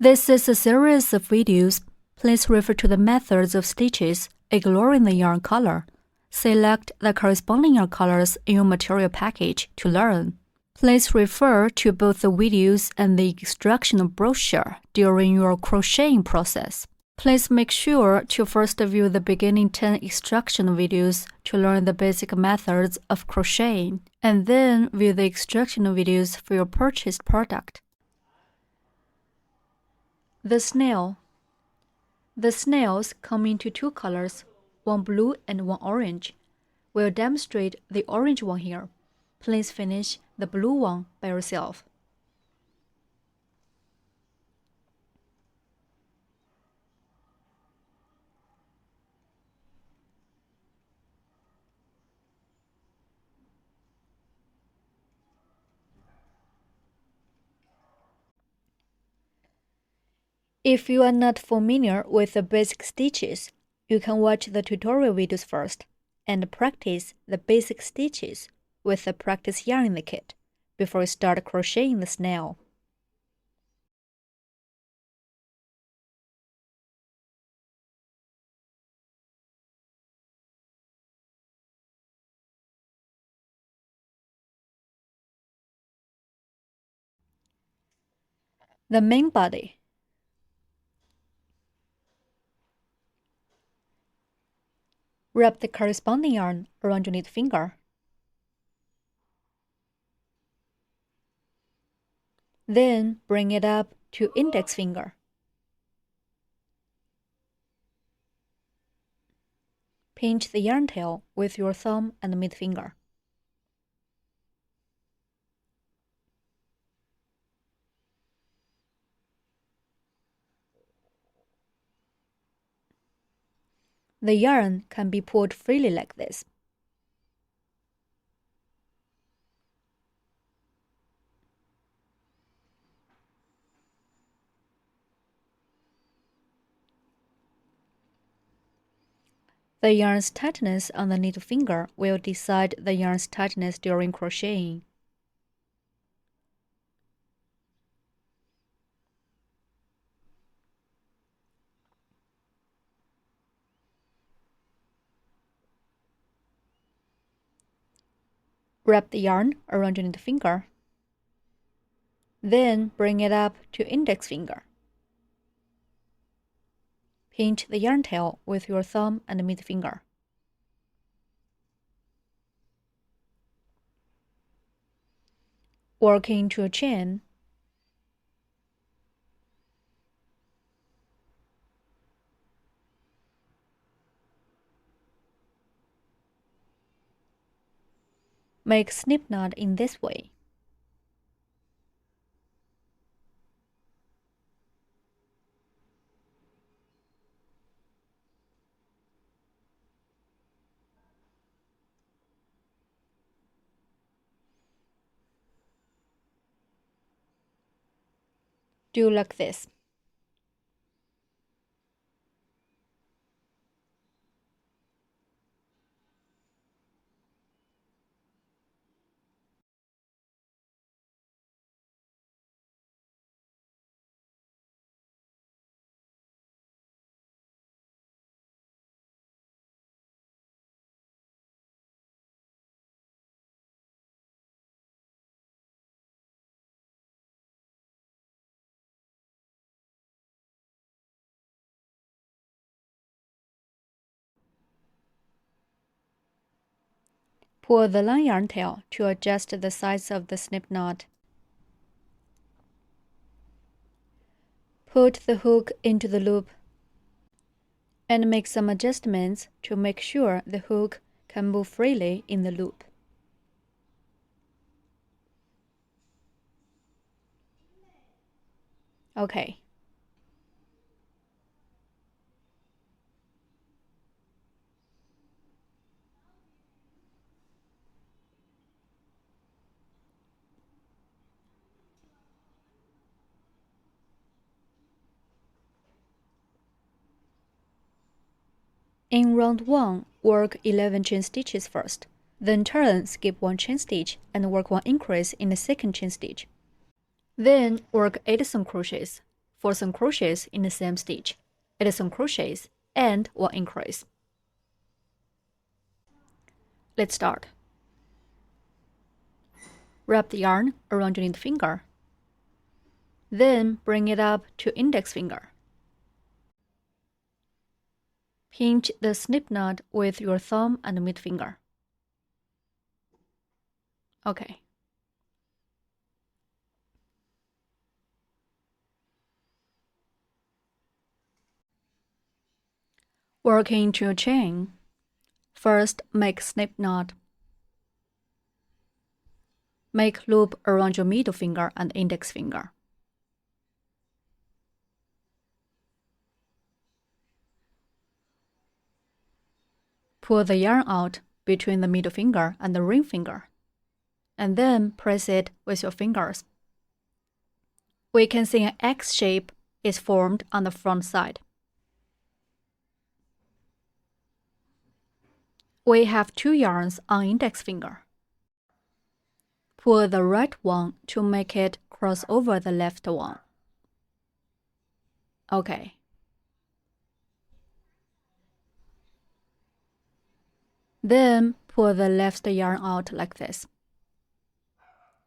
This is a series of videos. Please refer to the methods of stitches, ignoring the yarn color. Select the corresponding yarn colors in your material package to learn. Please refer to both the videos and the instructional brochure during your crocheting process. Please make sure to first view the beginning 10 instructional videos to learn the basic methods of crocheting, and then view the instructional videos for your purchased product. The snail. The snails come into two colors, one blue and one orange. We'll demonstrate the orange one here. Please finish the blue one by yourself. If you are not familiar with the basic stitches, you can watch the tutorial videos first and practice the basic stitches with the practice yarn in the kit before you start crocheting the snail. The main body. Wrap the corresponding yarn around your knit finger. Then bring it up to index finger. Pinch the yarn tail with your thumb and middle finger. The yarn can be pulled freely like this. The yarn's tightness on the needle finger will decide the yarn's tightness during crocheting. Wrap the yarn around your needle finger. Then bring it up to index finger. Pinch the yarn tail with your thumb and middle finger. Work into a chain. Make slip knot in this way. Do like this. Pull the long yarn tail to adjust the size of the slip knot. Put the hook into the loop and make some adjustments to make sure the hook can move freely in the loop. Okay. In round 1, work 11 chain stitches first, then turn, skip 1 chain stitch, and work 1 increase in the second chain stitch. Then work 8 single crochets, for some crochets in the same stitch. It is some crochets and one increase. Let's start. Wrap the yarn around your index finger. Then bring it up to index finger. Pinch the slip knot with your thumb and middle finger. Okay. Work into a chain. First, make slip knot. Make loop around your middle finger and index finger. Pull the yarn out between the middle finger and the ring finger, and then press it with your fingers. We can see an X shape is formed on the front side. We have two yarns on index finger. Pull the right one to make it cross over the left one. Okay. Then pull the left yarn out like this.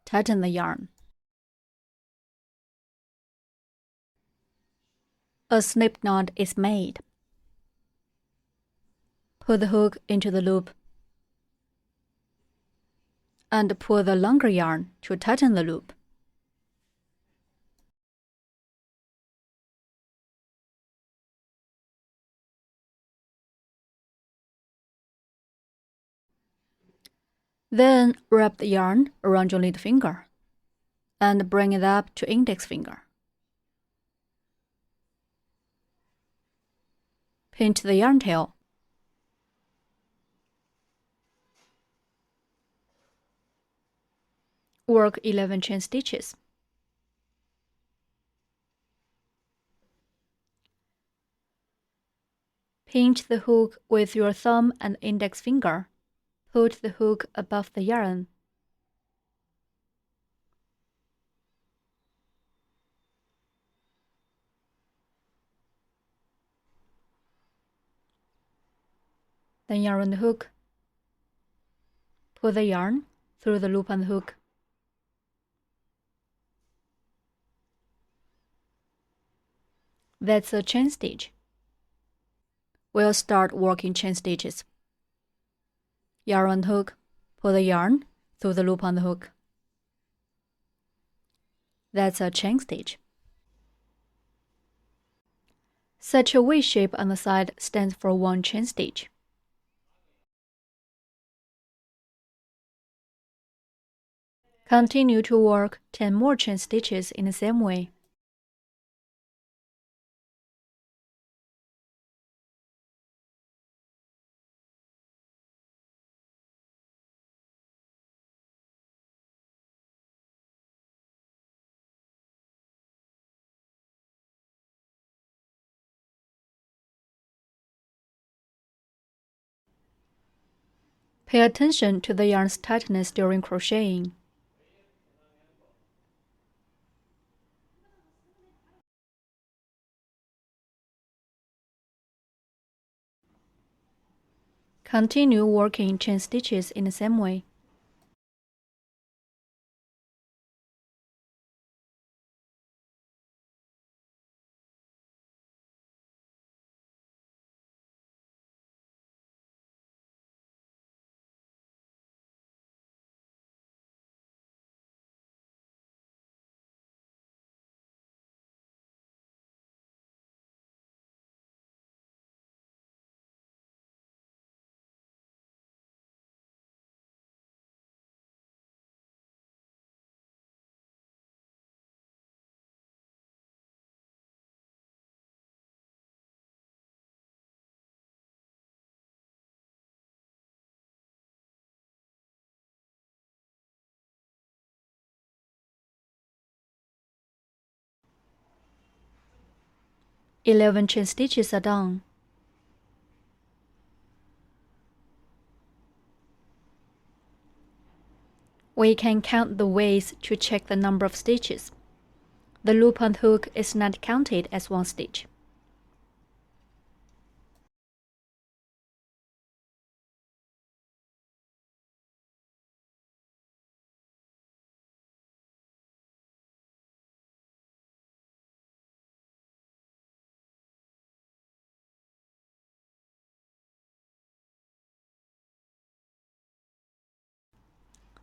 Tighten the yarn. A slip knot is made. Put the hook into the loop and pull the longer yarn to tighten the loop. Then wrap the yarn around your lead finger and bring it up to index finger. Pinch the yarn tail. Work 11 chain stitches. Pinch the hook with your thumb and index finger. Put the hook above the yarn. Then yarn the hook. Pull the yarn through the loop and hook. That's a chain stitch. We'll start working chain stitches. Yarn and hook, pull the yarn through the loop on the hook. That's a chain stitch. Such a V shape on the side stands for one chain stitch. Continue to work 10 more chain stitches in the same way. Pay attention to the yarn's tightness during crocheting. Continue working chain stitches in the same way. Eleven chain stitches are done. We can count the ways to check the number of stitches. The loop on the hook is not counted as one stitch.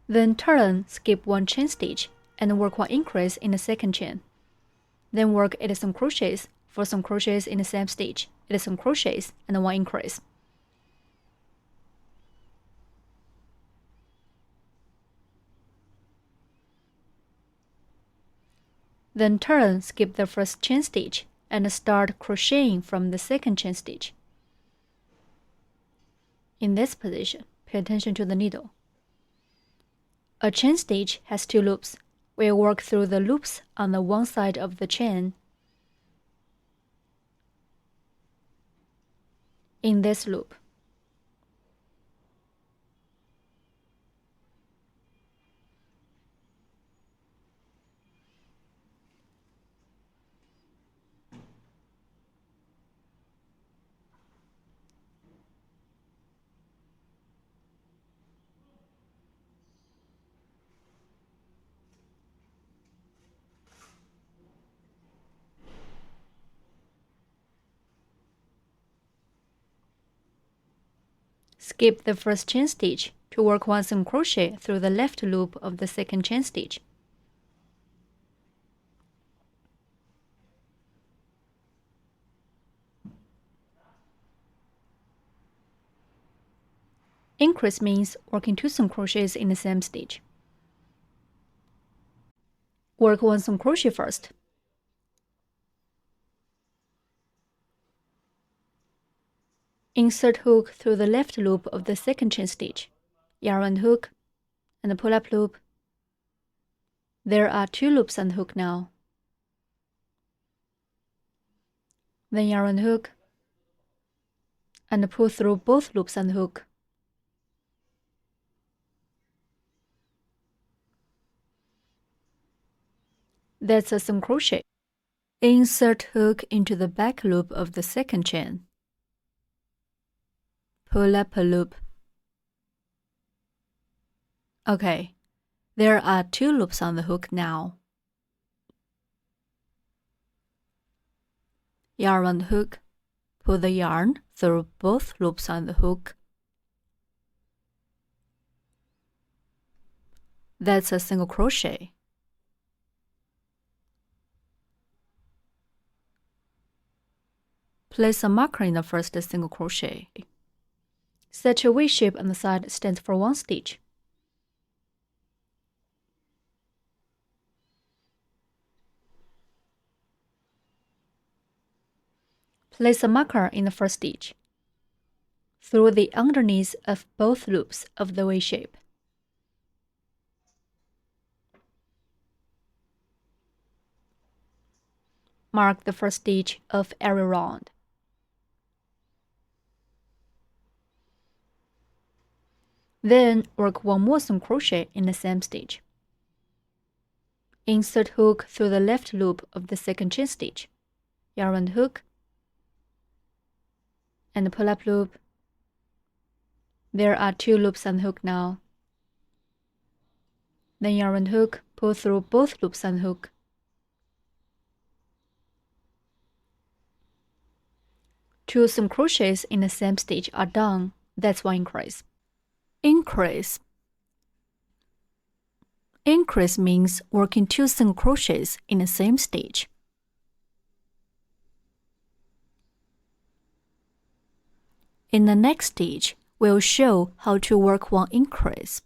Then turn, skip one chain stitch, and work one increase in the second chain. Then work 8 single crochets, 4 single crochets in the same stitch, 8 single crochets, and one increase. Then turn, skip the first chain stitch, and start crocheting from the second chain stitch. In this position, pay attention to the needle. A chain stitch has 2 loops. We'll work through the loops on the one side of the chain. In this loop, skip the first chain stitch to work 1 single crochet through the left loop of the second chain stitch. Increase means working 2 single crochets in the same stitch. Work 1 single crochet first. Insert hook through the left loop of the second chain stitch, yarn and hook, and pull up loop. There are 2 loops on the hook now. Then yarn and hook, and pull through both loops on the hook. That's a single crochet. Insert hook into the back loop of the second chain. Pull up a loop. Okay, there are 2 loops on the hook now. Yarn on the hook, pull the yarn through both loops on the hook. That's a single crochet. Place a marker in the first single crochet. Set a V shape on the side stands for 1 stitch. Place a marker in the first stitch through the underneath of both loops of the V shape. Mark the first stitch of every round. Then work 1 more single crochet in the same stitch. Insert hook through the left loop of the second chain stitch, yarn and hook, and pull up loop. There are 2 loops on the hook now. Then yarn and hook, pull through both loops on the hook. Two single crochets in the same stitch are done. That's 1 increase. Increase. Increase means working 2 single crochets in the same stitch. In the next stitch, we'll show how to work 1 increase.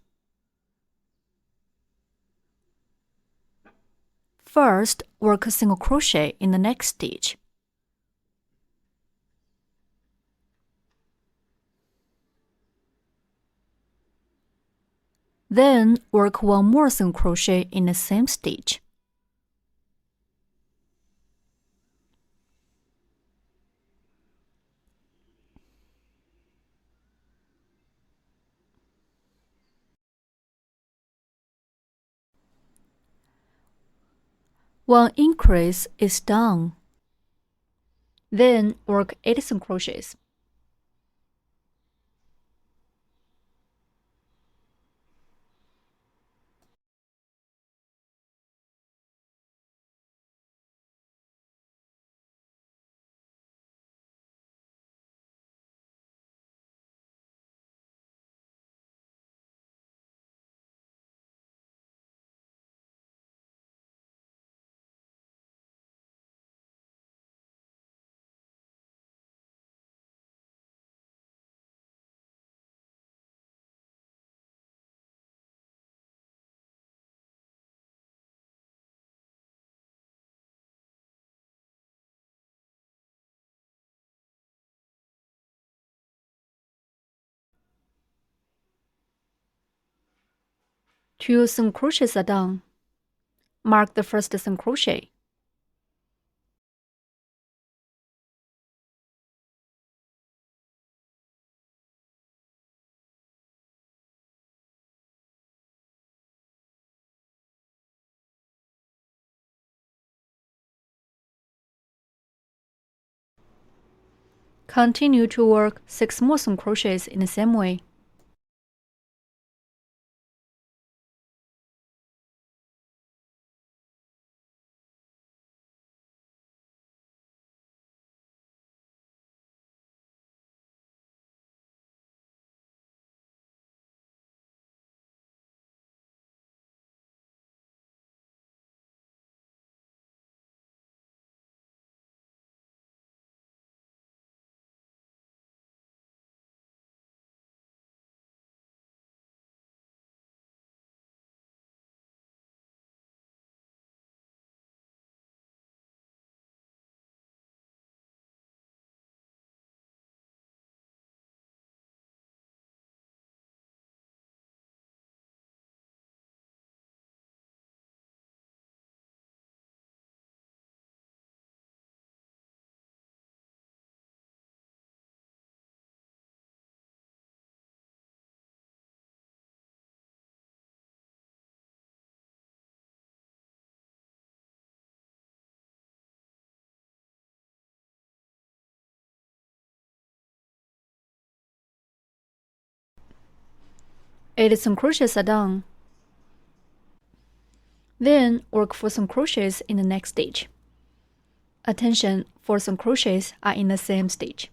First, work a single crochet in the next stitch. Then work 1 more single crochet in the same stitch. One increase is done. Then work 87 crochets. Two single crochets are done. Mark the first single crochet. Continue to work 6 more single crochets in the same way. Eight single crochets are done. Then work 4 single crochets in the next stitch. Attention, 4 single crochets are in the same stitch.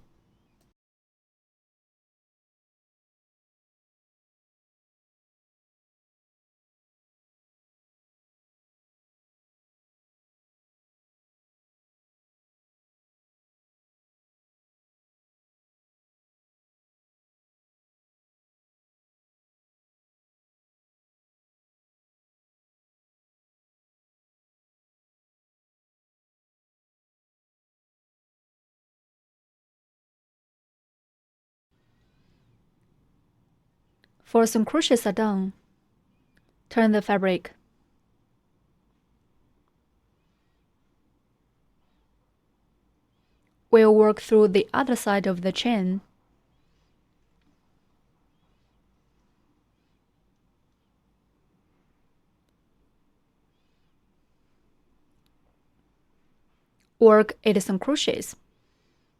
Four single crochets are done. Turn the fabric. We'll work through the other side of the chain. Work 8 single crochets.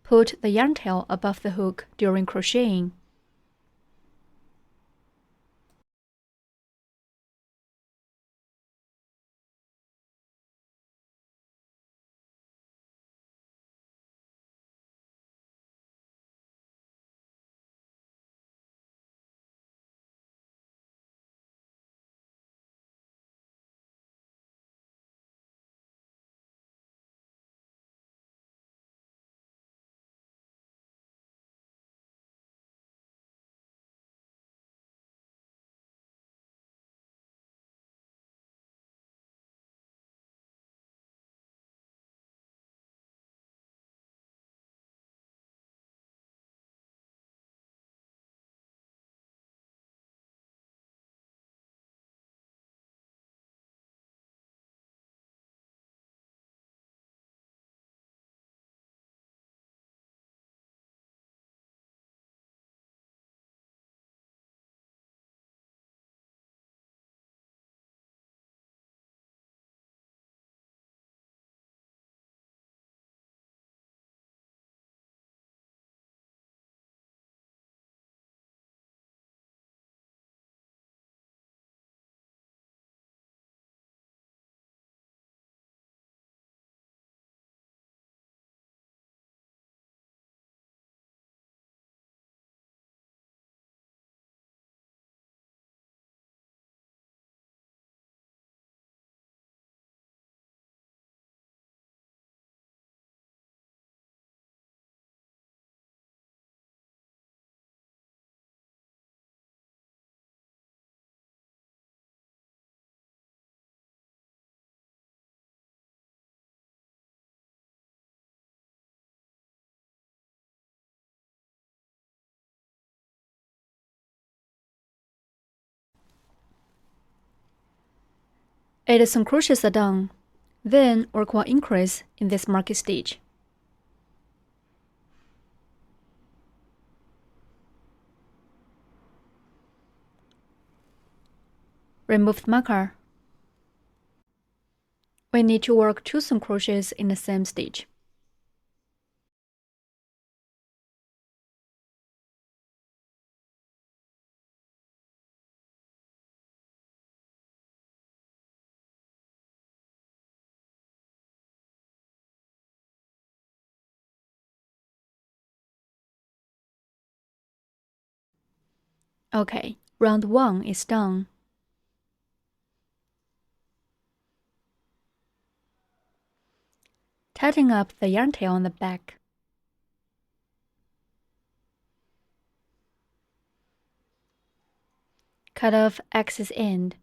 Put the yarn tail above the hook during crocheting. 8 single crochets are done. Then work 1 increase in this marking stitch. Remove the marker. We need to work 2 single crochets in the same stitch. Okay, round 1 is done. Tighten up the yarn tail on the back. Cut off excess end.